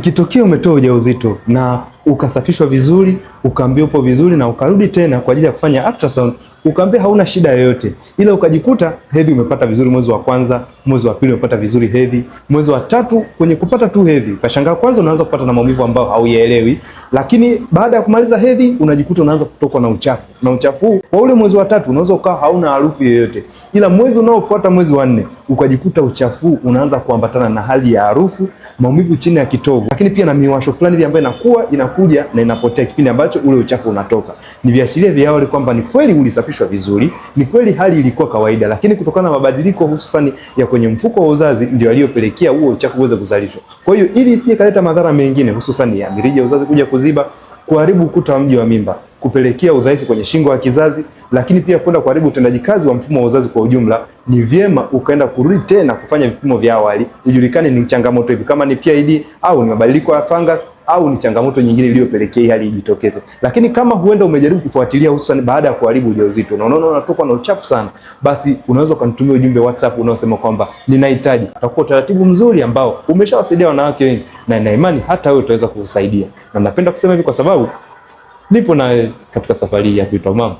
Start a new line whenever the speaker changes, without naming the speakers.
Ikitokea umetoa ujauzito na ukasafishwa vizuri, ukaambiwa upo vizuri na ukarudi tena kwa ajili ya kufanya ultrasound, ukaambiwa hauna shida yoyote, ila ukajikuta hedhi umepata vizuri mwezi wa kwanza, mwezi wa pili umepata vizuri hedhi, mwezi wa tatu kwenye kupata tu hedhi ukashangaa kwanza unaanza kupata na maumivu ambao hauyaelewi, lakini baada ya kumaliza hedhi unajikuta unaanza kutokwa na uchafu. Na uchafu huu kwa ule mwezi wa tatu unaweza ukawa hauna harufu yoyote, ila mwezi unaofuata, mwezi wa 4, ukajikuta uchafu unaanza kuambatana na hali ya harufu, maumivu chini ya kitovu, lakini pia na miwasho fulani hivi ambayo inakuja na inapotea kipindi ambacho ule uchafu unatoka. Ni viashiria vya awali kwamba ni kweli ulisafishwa vizuri, ni kweli hali ilikuwa kawaida, lakini kutokana na mabadiliko hususan ya kwenye mfuko wa uzazi ndio aliyopelekea huo uchafu uweze kuzalishwa. Kwa hiyo ili isije kaleta madhara mengine hususan ya mirija ya uzazi kuja kuziba, kuharibu ukuta wa mji wa mimba, kupelekea udhaifu kwenye shingo ya kizazi, lakini pia kwenda kuharibu utendaji kazi wa mfumo wa uzazi kwa ujumla, ni vyema ukaenda kurudi tena kufanya vipimo vya awali ijulikane ni changamoto ipi, kama ni PID au ni mabadiliko ya fungus au ni changamoto nyingine iliyopelekea hali ijitokeze. Lakini kama huenda umejaribu kufuatilia hususan baada ya kuharibu ujauzito na unaona unatokwa na uchafu sana, basi unaweza kunitumia ujumbe WhatsApp unaosema kwamba ninahitaji. Utakuwa utaratibu mzuri ambao umeshawasaidia wanawake wengi, na nina imani hata wewe utaweza kukusaidia. Na napenda kusema hivi kwa sababu nipo na katika safari ya kuitwa mama.